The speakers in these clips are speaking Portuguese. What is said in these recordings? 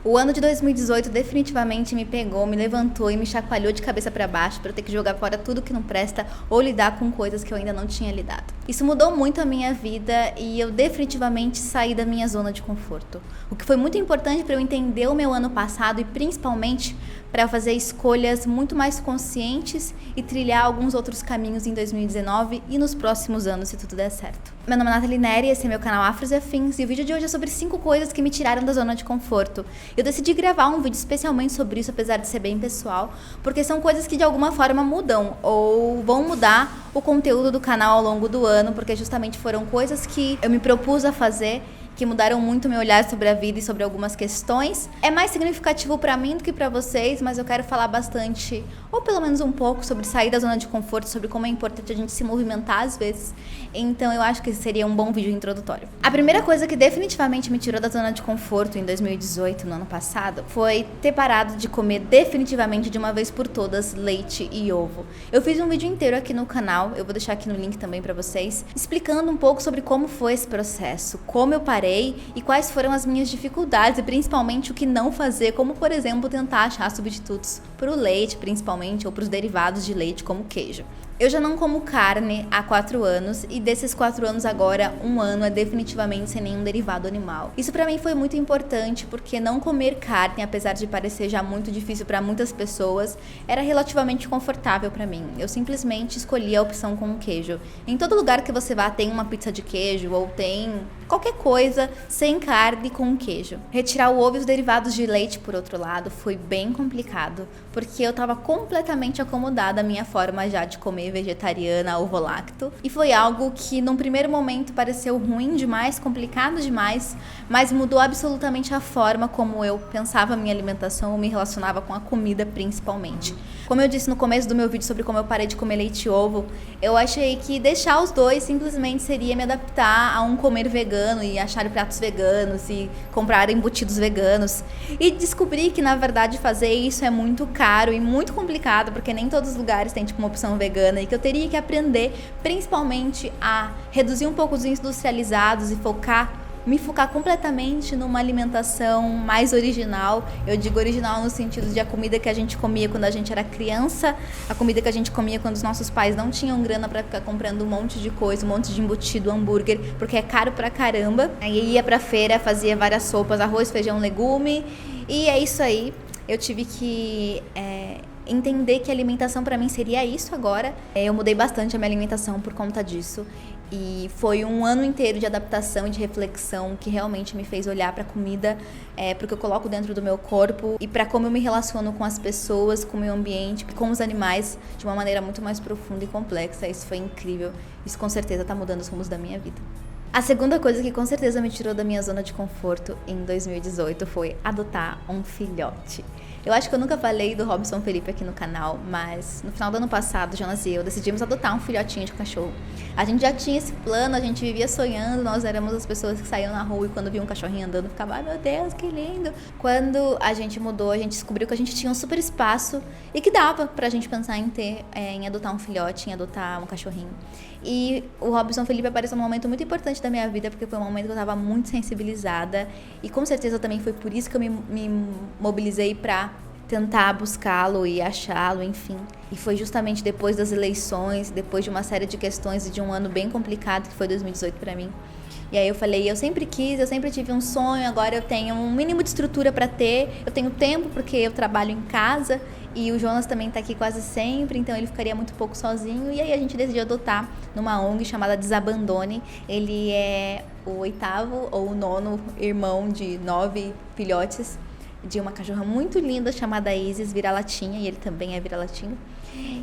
O ano de 2018 definitivamente me pegou, me levantou e me chacoalhou de cabeça para baixo para eu ter que jogar fora tudo que não presta ou lidar com coisas que eu ainda não tinha lidado. Isso mudou muito a minha vida e eu definitivamente saí da minha zona de conforto. O que foi muito importante para eu entender o meu ano passado e principalmente para eu fazer escolhas muito mais conscientes e trilhar alguns outros caminhos em 2019 e nos próximos anos, se tudo der certo. Meu nome é Nathalie Neri, esse é meu canal Afros e Afins e o vídeo de hoje é sobre 5 coisas que me tiraram da zona de conforto. Eu decidi gravar um vídeo especialmente sobre isso, apesar de ser bem pessoal, porque são coisas que de alguma forma mudam ou vão mudar o conteúdo do canal ao longo do ano, porque justamente foram coisas que eu me propus a fazer que mudaram muito meu olhar sobre a vida e sobre algumas questões. É mais significativo para mim do que para vocês, mas eu quero falar bastante, ou pelo menos um pouco, sobre sair da zona de conforto, sobre como é importante a gente se movimentar às vezes. Então eu acho que esse seria um bom vídeo introdutório. A primeira coisa que definitivamente me tirou da zona de conforto em 2018, no ano passado, foi ter parado de comer definitivamente de uma vez por todas leite e ovo. Eu fiz um vídeo inteiro aqui no canal, eu vou deixar aqui no link também para vocês, explicando um pouco sobre como foi esse processo, como eu parei e quais foram as minhas dificuldades e principalmente o que não fazer, como por exemplo tentar achar substitutos para o leite principalmente ou para os derivados de leite como queijo. Eu já não como carne há 4 anos e desses 4 anos agora, 1 ano é definitivamente sem nenhum derivado animal. Isso pra mim foi muito importante porque não comer carne, apesar de parecer já muito difícil para muitas pessoas, era relativamente confortável pra mim. Eu simplesmente escolhi a opção com queijo. Em todo lugar que você vá tem uma pizza de queijo ou tem qualquer coisa sem carne com queijo. Retirar o ovo e os derivados de leite, por outro lado, foi bem complicado, porque eu tava completamente acomodada à minha forma já de comer vegetariana, ovo-lacto, e foi algo que num primeiro momento pareceu ruim demais, complicado demais, mas mudou absolutamente a forma como eu pensava a minha alimentação ou me relacionava com a comida principalmente. Como eu disse no começo do meu vídeo sobre como eu parei de comer leite e ovo, eu achei que deixar os dois simplesmente seria me adaptar a um comer vegano e achar pratos veganos e comprar embutidos veganos, e descobri que na verdade fazer isso é muito caro e muito complicado, porque nem todos os lugares têm tipo uma opção vegana e que eu teria que aprender principalmente a reduzir um pouco os industrializados e me focar completamente numa alimentação mais original. Eu digo original no sentido de a comida que a gente comia quando a gente era criança, a comida que a gente comia quando os nossos pais não tinham grana pra ficar comprando um monte de coisa, um monte de embutido, hambúrguer, porque é caro pra caramba. Aí ia pra feira, fazia várias sopas, arroz, feijão, legume, e é isso aí. Eu tive que entender que a alimentação pra mim seria isso agora. Eu mudei bastante a minha alimentação por conta disso. E foi um ano inteiro de adaptação e de reflexão que realmente me fez olhar pra comida, pro que eu coloco dentro do meu corpo e pra como eu me relaciono com as pessoas, com o meio ambiente, com os animais de uma maneira muito mais profunda e complexa. Isso foi incrível. Isso com certeza tá mudando os rumos da minha vida. A segunda coisa que com certeza me tirou da minha zona de conforto em 2018 foi adotar um filhote. Eu acho que eu nunca falei do Robson Felipe aqui no canal, mas no final do ano passado, Jonas e eu decidimos adotar um filhotinho de cachorro. A gente já tinha esse plano, a gente vivia sonhando, nós éramos as pessoas que saíam na rua e quando via um cachorrinho andando, ficava, ai meu Deus, que lindo. Quando a gente mudou, a gente descobriu que a gente tinha um super espaço e que dava pra gente pensar em adotar um filhote, em adotar um cachorrinho. E o Robson Felipe apareceu num momento muito importante da minha vida, porque foi um momento que eu tava muito sensibilizada e com certeza também foi por isso que eu me mobilizei pra tentar buscá-lo e achá-lo, enfim. E foi justamente depois das eleições, depois de uma série de questões e de um ano bem complicado que foi 2018 pra mim. E aí eu falei, eu sempre quis, eu sempre tive um sonho, agora eu tenho um mínimo de estrutura pra ter, eu tenho tempo porque eu trabalho em casa e o Jonas também tá aqui quase sempre, então ele ficaria muito pouco sozinho. E aí a gente decidiu adotar numa ONG chamada Desabandone. Ele é o 8º ou o 9º irmão de 9 filhotes de uma cachorra muito linda chamada Isis, vira-latinha, e ele também é vira-latinho.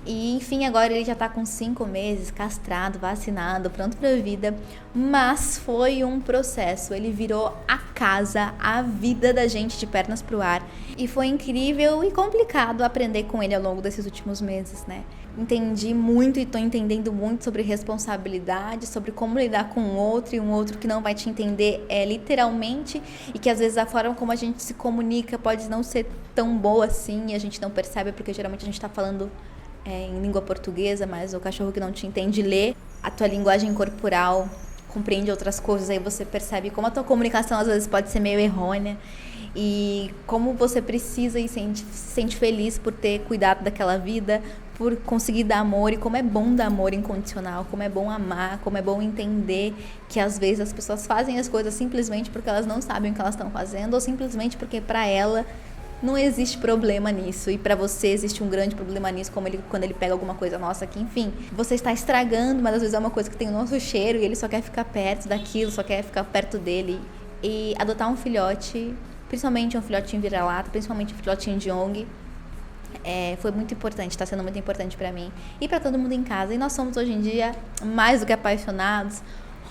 E enfim, agora ele já tá com 5 meses, castrado, vacinado, pronto pra vida. Mas foi um processo, ele virou a casa, a vida da gente de pernas pro ar. E foi incrível e complicado aprender com ele ao longo desses últimos meses, né? Entendi muito e tô entendendo muito sobre responsabilidade, sobre como lidar com o outro e um outro que não vai te entender literalmente, e que às vezes a forma como a gente se comunica pode não ser tão boa assim e a gente não percebe, porque geralmente a gente tá falando em língua portuguesa, mas o cachorro que não te entende lê a tua linguagem corporal, compreende outras coisas, aí você percebe como a tua comunicação às vezes pode ser meio errônea. e como você precisa e se sente feliz por ter cuidado daquela vida, por conseguir dar amor, e como é bom dar amor incondicional, como é bom amar, como é bom entender que às vezes as pessoas fazem as coisas simplesmente porque elas não sabem o que elas estão fazendo, ou simplesmente porque para ela não existe problema nisso, e pra você existe um grande problema nisso, como quando ele pega alguma coisa nossa que, enfim, você está estragando, mas às vezes é uma coisa que tem o nosso cheiro e ele só quer ficar perto daquilo, só quer ficar perto dele. E adotar um filhote, principalmente um filhotinho vira-lata, principalmente um filhotinho de ONG, foi muito importante, está sendo muito importante pra mim e pra todo mundo em casa. E nós somos hoje em dia mais do que apaixonados.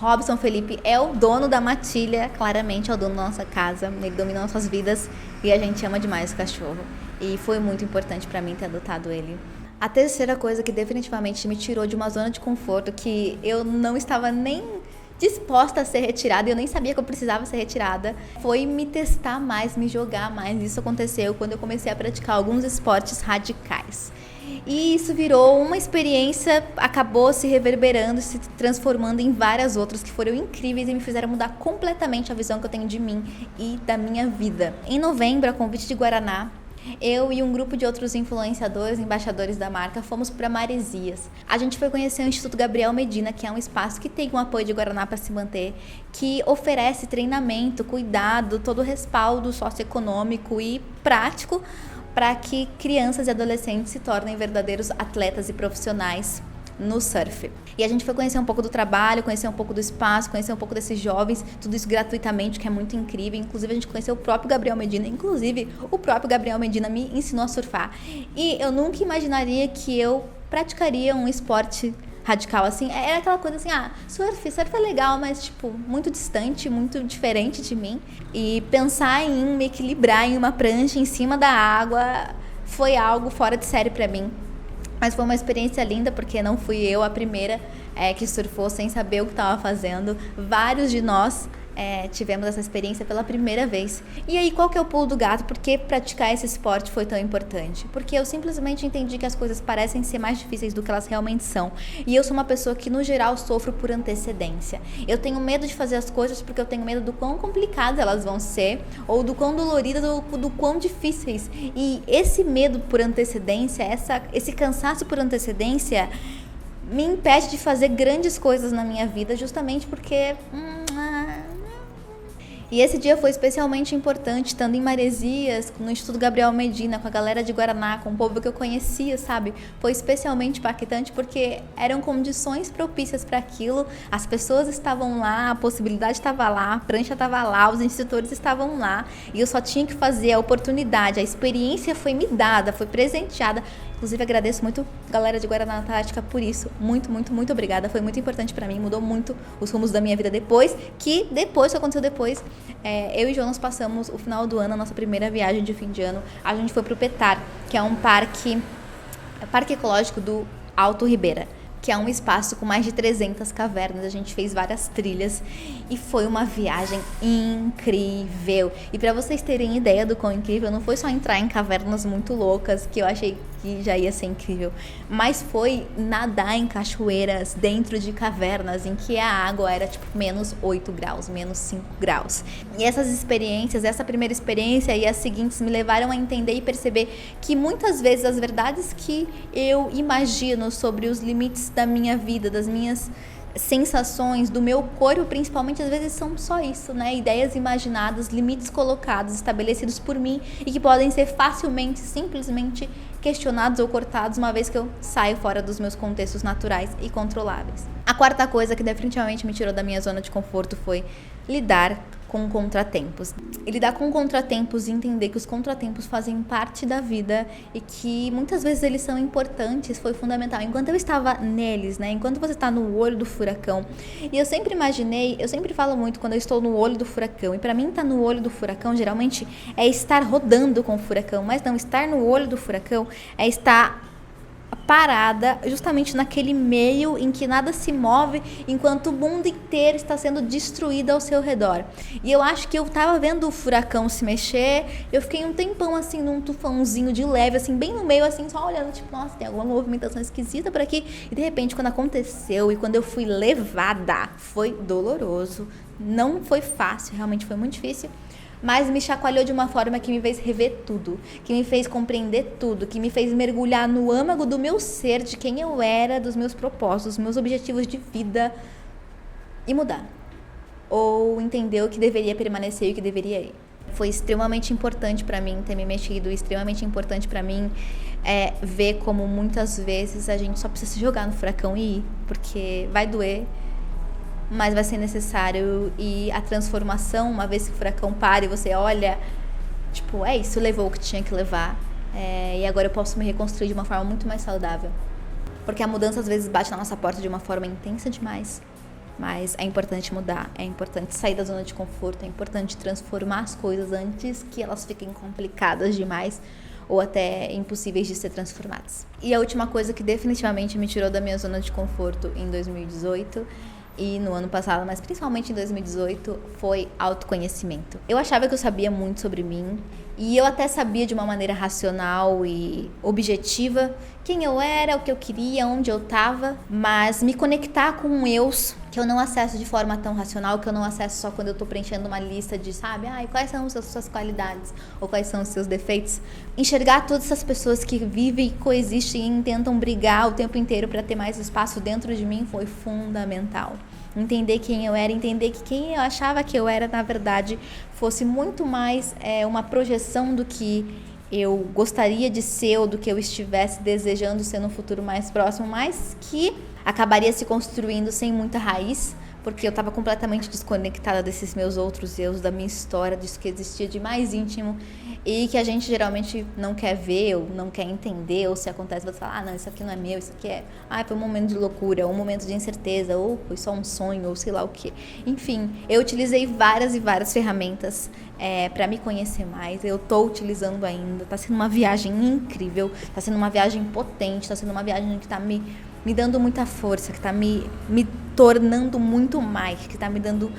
Robson Felipe é o dono da matilha, claramente é o dono da nossa casa, ele domina nossas vidas e a gente ama demais o cachorro. E foi muito importante pra mim ter adotado ele. A terceira coisa que definitivamente me tirou de uma zona de conforto, que eu não estava nem disposta a ser retirada, e eu nem sabia que eu precisava ser retirada, foi me testar mais, me jogar mais. Isso aconteceu quando eu comecei a praticar alguns esportes radicais. E isso virou uma experiência, acabou se reverberando, se transformando em várias outras que foram incríveis e me fizeram mudar completamente a visão que eu tenho de mim e da minha vida. Em novembro, a convite de Guaraná, eu e um grupo de outros influenciadores, embaixadores da marca, fomos para Maresias. A gente foi conhecer o Instituto Gabriel Medina, que é um espaço que tem um apoio de Guaraná para se manter, que oferece treinamento, cuidado, todo o respaldo socioeconômico e prático para que crianças e adolescentes se tornem verdadeiros atletas e profissionais no surf. E a gente foi conhecer um pouco do trabalho, conhecer um pouco do espaço, conhecer um pouco desses jovens, tudo isso gratuitamente, que é muito incrível. Inclusive a gente conheceu o próprio Gabriel Medina, o próprio Gabriel Medina me ensinou a surfar. E eu nunca imaginaria que eu praticaria um esporte radical assim. Era aquela coisa assim, surf é legal, mas tipo, muito distante, muito diferente de mim. E pensar em me equilibrar em uma prancha em cima da água foi algo fora de série pra mim. Mas foi uma experiência linda, porque não fui eu a primeira que surfou sem saber o que estava fazendo. Vários de nós tivemos essa experiência pela primeira vez. E aí, qual que é o pulo do gato? Por que praticar esse esporte foi tão importante? Porque eu simplesmente entendi que as coisas parecem ser mais difíceis do que elas realmente são. E eu sou uma pessoa que, no geral, sofro por antecedência. Eu tenho medo de fazer as coisas porque eu tenho medo do quão complicadas elas vão ser, ou do quão doloridas, ou do quão difíceis. E esse medo por antecedência, esse cansaço por antecedência, me impede de fazer grandes coisas na minha vida, justamente porque... E esse dia foi especialmente importante, estando em Maresias, no Instituto Gabriel Medina, com a galera de Guaraná, com o povo que eu conhecia, sabe? Foi especialmente impactante porque eram condições propícias para aquilo, as pessoas estavam lá, a possibilidade estava lá, a prancha estava lá, os instrutores estavam lá, e eu só tinha que fazer a oportunidade, a experiência foi me dada, foi presenteada. Inclusive, agradeço muito a galera de Guaraná Antártica por isso. Muito, muito, muito obrigada. Foi muito importante pra mim, mudou muito os rumos da minha vida depois, que aconteceu depois. Eu e Jonas passamos o final do ano, a nossa primeira viagem de fim de ano. A gente foi pro Petar, que é um parque ecológico do Alto Ribeira, que é um espaço com mais de 300 cavernas. A gente fez várias trilhas e foi uma viagem incrível. E para vocês terem ideia do quão incrível, não foi só entrar em cavernas muito loucas, que eu achei que já ia ser incrível, mas foi nadar em cachoeiras dentro de cavernas em que a água era tipo menos 8 graus, menos 5 graus. E essas experiências, essa primeira experiência e as seguintes me levaram a entender e perceber que muitas vezes as verdades que eu imagino sobre os limites da minha vida, das minhas sensações, do meu corpo principalmente, às vezes são só isso, né? Ideias imaginadas, limites colocados, estabelecidos por mim e que podem ser facilmente, simplesmente questionados ou cortados uma vez que eu saio fora dos meus contextos naturais e controláveis. A quarta coisa que definitivamente me tirou da minha zona de conforto foi lidar com contratempos. E lidar com contratempos e entender que os contratempos fazem parte da vida e que muitas vezes eles são importantes, foi fundamental. Enquanto eu estava neles, né? Enquanto você está no olho do furacão. E eu sempre falo muito quando eu estou no olho do furacão. E para mim estar no olho do furacão geralmente é estar rodando com o furacão, mas não, estar no olho do furacão é estar parada justamente naquele meio em que nada se move enquanto o mundo inteiro está sendo destruído ao seu redor. E eu acho que eu tava vendo o furacão se mexer, eu fiquei um tempão assim num tufãozinho de leve, assim, bem no meio, assim, só olhando, tipo, nossa, tem alguma movimentação esquisita por aqui. E de repente, quando aconteceu e quando eu fui levada, foi doloroso, não foi fácil, realmente foi muito difícil. mas me chacoalhou de uma forma que me fez rever tudo, que me fez compreender tudo, que me fez mergulhar no âmago do meu ser, de quem eu era, dos meus propósitos, dos meus objetivos de vida e mudar. Ou entender o que deveria permanecer e o que deveria ir. Foi extremamente importante pra mim ter me mexido, extremamente importante pra mim ver como muitas vezes a gente só precisa se jogar no furacão e ir, porque vai doer, mas vai ser necessário. E a transformação, uma vez que o furacão para e você olha, tipo, isso levou o que tinha que levar, e agora eu posso me reconstruir de uma forma muito mais saudável, porque a mudança às vezes bate na nossa porta de uma forma intensa demais. Mas é importante mudar, é importante sair da zona de conforto, é importante transformar as coisas antes que elas fiquem complicadas demais ou até impossíveis de ser transformadas. E a última coisa que definitivamente me tirou da minha zona de conforto em 2018 e no ano passado, mas principalmente em 2018, foi autoconhecimento. Eu achava que eu sabia muito sobre mim e eu até sabia de uma maneira racional e objetiva quem eu era, o que eu queria, onde eu estava, mas me conectar com eus que eu não acesso de forma tão racional, que eu não acesso só quando eu tô preenchendo uma lista de, quais são as suas qualidades ou quais são os seus defeitos. Enxergar todas essas pessoas que vivem, coexistem e tentam brigar o tempo inteiro para ter mais espaço dentro de mim foi fundamental. Entender quem eu era, entender que quem eu achava que eu era, na verdade, fosse muito mais uma projeção do que eu gostaria de ser ou do que eu estivesse desejando ser no futuro mais próximo, mas que acabaria se construindo sem muita raiz, porque eu estava completamente desconectada desses meus outros eus, da minha história, disso que existia de mais íntimo e que a gente geralmente não quer ver ou não quer entender, ou se acontece você fala, não, isso aqui não é meu, isso aqui foi um momento de loucura, ou um momento de incerteza, ou foi só um sonho, ou sei lá o que. Enfim, eu utilizei várias e várias ferramentas para me conhecer mais, eu tô utilizando ainda, tá sendo uma viagem incrível, tá sendo uma viagem potente, tá sendo uma viagem que tá me dando muita força, que tá me tornando muito mais, que tá me dando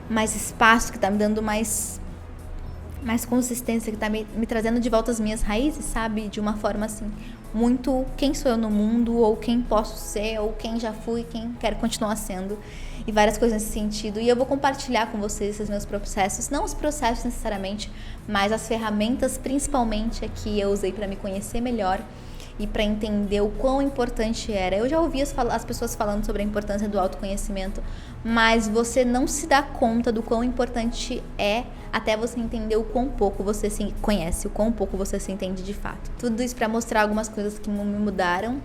mais espaço, que tá me dando mais consistência, que tá me trazendo de volta as minhas raízes, sabe? De uma forma assim, muito quem sou eu no mundo, ou quem posso ser, ou quem já fui, quem quero continuar sendo, e várias coisas nesse sentido. E eu vou compartilhar com vocês esses meus processos, não os processos necessariamente, mas as ferramentas principalmente que eu usei para me conhecer melhor e para entender o quão importante era. Eu já ouvi as pessoas falando sobre a importância do autoconhecimento, mas você não se dá conta do quão importante é até você entender o quão pouco você se conhece, o quão pouco você se entende de fato. Tudo isso para mostrar algumas coisas que me mudaram,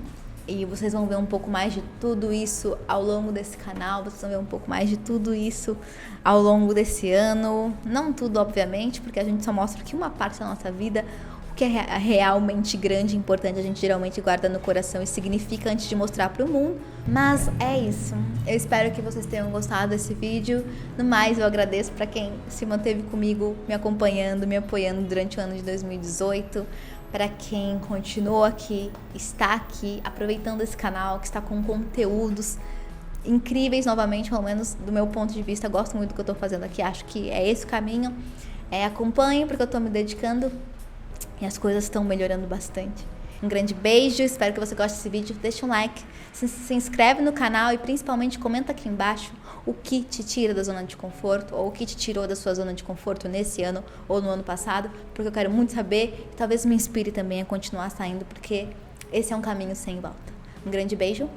e vocês vão ver um pouco mais de tudo isso ao longo desse canal, vocês vão ver um pouco mais de tudo isso ao longo desse ano. Não tudo, obviamente, porque a gente só mostra aqui uma parte da nossa vida. O que é realmente grande e importante a gente geralmente guarda no coração e significa antes de mostrar para o mundo. Mas é isso. Eu espero que vocês tenham gostado desse vídeo. No mais, eu agradeço para quem se manteve comigo, me acompanhando, me apoiando durante o ano de 2018. Para quem continuou aqui, está aqui, aproveitando esse canal, que está com conteúdos incríveis novamente, pelo menos do meu ponto de vista. Gosto muito do que eu estou fazendo aqui, acho que é esse o caminho. Acompanhem, porque eu estou me dedicando e as coisas estão melhorando bastante. Um grande beijo, espero que você goste desse vídeo. Deixa um like, se inscreve no canal e principalmente comenta aqui embaixo o que te tira da zona de conforto ou o que te tirou da sua zona de conforto nesse ano ou no ano passado, porque eu quero muito saber e talvez me inspire também a continuar saindo, porque esse é um caminho sem volta. Um grande beijo.